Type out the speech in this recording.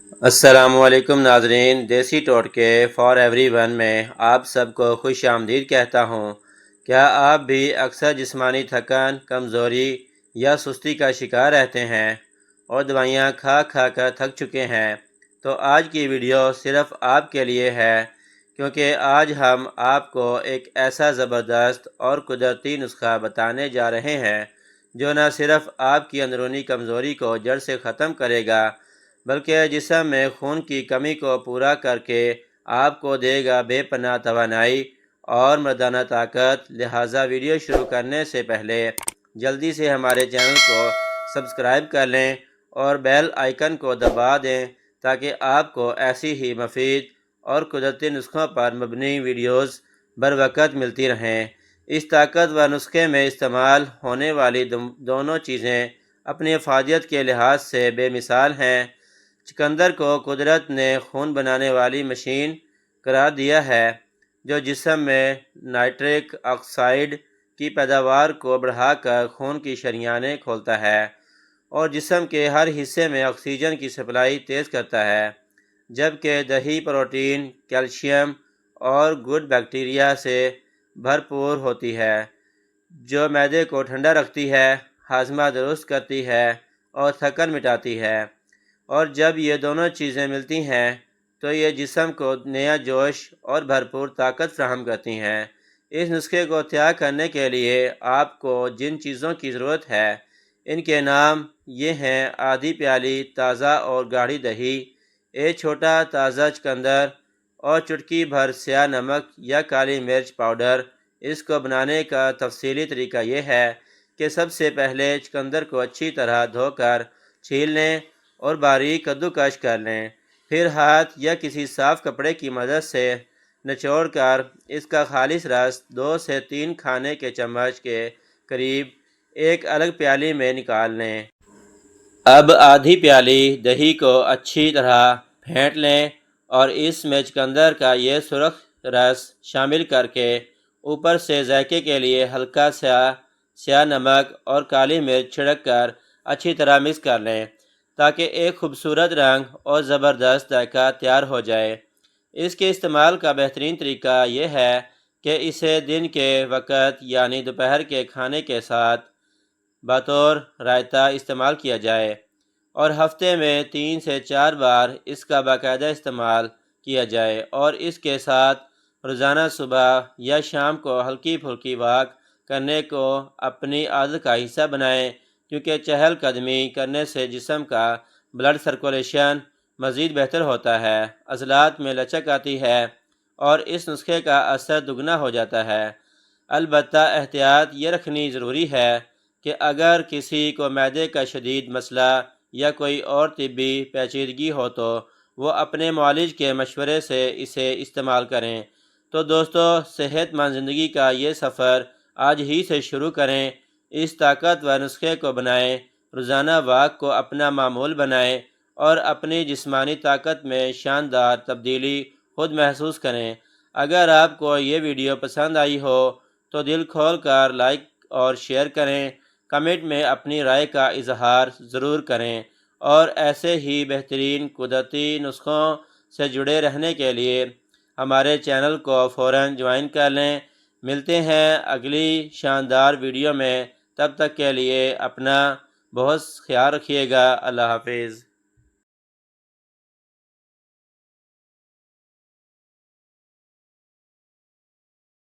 السلام علیکم ناظرین، دیسی ٹوٹکے فار ایوری ون میں آپ سب کو خوش آمدید کہتا ہوں۔ کیا آپ بھی اکثر جسمانی تھکن، کمزوری یا سستی کا شکار رہتے ہیں اور دوائیاں کھا کھا کر تھک چکے ہیں؟ تو آج کی ویڈیو صرف آپ کے لیے ہے، کیونکہ آج ہم آپ کو ایک ایسا زبردست اور قدرتی نسخہ بتانے جا رہے ہیں جو نہ صرف آپ کی اندرونی کمزوری کو جڑ سے ختم کرے گا، بلکہ جسم میں خون کی کمی کو پورا کر کے آپ کو دے گا بے پناہ توانائی اور مردانہ طاقت۔ لہٰذا ویڈیو شروع کرنے سے پہلے جلدی سے ہمارے چینل کو سبسکرائب کر لیں اور بیل آئیکن کو دبا دیں تاکہ آپ کو ایسی ہی مفید اور قدرتی نسخوں پر مبنی ویڈیوز بروقت ملتی رہیں۔ اس طاقتور نسخے میں استعمال ہونے والی دونوں چیزیں اپنی افادیت کے لحاظ سے بے مثال ہیں۔ چقندر کو قدرت نے خون بنانے والی مشین قرار دیا ہے، جو جسم میں نائٹرک آکسائڈ کی پیداوار کو بڑھا کر خون کی شریانیں کھولتا ہے اور جسم کے ہر حصے میں آکسیجن کی سپلائی تیز کرتا ہے، جبکہ دہی پروٹین، کیلشیم اور گڈ بیکٹیریا سے بھرپور ہوتی ہے، جو معدے کو ٹھنڈا رکھتی ہے، ہاضمہ درست کرتی ہے اور تھکن مٹاتی ہے۔ اور جب یہ دونوں چیزیں ملتی ہیں تو یہ جسم کو نیا جوش اور بھرپور طاقت فراہم کرتی ہیں۔ اس نسخے کو تیار کرنے کے لیے آپ کو جن چیزوں کی ضرورت ہے، ان کے نام یہ ہیں: آدھی پیالی تازہ اور گاڑھی دہی، ایک چھوٹا تازہ چقندر اور چٹکی بھر سیاہ نمک یا کالی مرچ پاؤڈر۔ اس کو بنانے کا تفصیلی طریقہ یہ ہے کہ سب سے پہلے چقندر کو اچھی طرح دھو کر چھیل لیں اور باریک کدوکش کر لیں، پھر ہاتھ یا کسی صاف کپڑے کی مدد سے نچوڑ کر اس کا خالص رس 2 سے 3 کھانے کے چمچ کے قریب ایک الگ پیالی میں نکال لیں۔ اب آدھی پیالی دہی کو اچھی طرح پھینٹ لیں اور اس میں چقندر کا یہ سرخ رس شامل کر کے اوپر سے ذائقے کے لیے ہلکا سیاہ نمک اور کالی مرچ چھڑک کر اچھی طرح مکس کر لیں تاکہ ایک خوبصورت رنگ اور زبردست ذائقہ تیار ہو جائے۔ اس کے استعمال کا بہترین طریقہ یہ ہے کہ اسے دن کے وقت یعنی دوپہر کے کھانے کے ساتھ بطور رائتہ استعمال کیا جائے، اور ہفتے میں 3 سے 4 بار اس کا باقاعدہ استعمال کیا جائے، اور اس کے ساتھ روزانہ صبح یا شام کو ہلکی پھلکی واک کرنے کو اپنی عادت کا حصہ بنائیں، کیونکہ چہل قدمی کرنے سے جسم کا بلڈ سرکولیشن مزید بہتر ہوتا ہے، عضلات میں لچک آتی ہے اور اس نسخے کا اثر دگنا ہو جاتا ہے۔ البتہ احتیاط یہ رکھنی ضروری ہے کہ اگر کسی کو معدے کا شدید مسئلہ یا کوئی اور طبی پیچیدگی ہو تو وہ اپنے معالج کے مشورے سے اسے استعمال کریں۔ تو دوستو، صحت مند زندگی کا یہ سفر آج ہی سے شروع کریں۔ اس طاقتور نسخے کو بنائیں، روزانہ واک کو اپنا معمول بنائیں اور اپنی جسمانی طاقت میں شاندار تبدیلی خود محسوس کریں۔ اگر آپ کو یہ ویڈیو پسند آئی ہو تو دل کھول کر لائک اور شیئر کریں، کمنٹ میں اپنی رائے کا اظہار ضرور کریں، اور ایسے ہی بہترین قدرتی نسخوں سے جڑے رہنے کے لیے ہمارے چینل کو فوراً جوائن کر لیں۔ ملتے ہیں اگلی شاندار ویڈیو میں، تب تک کے لیے اپنا بہت خیال رکھیے گا۔ اللہ حافظ۔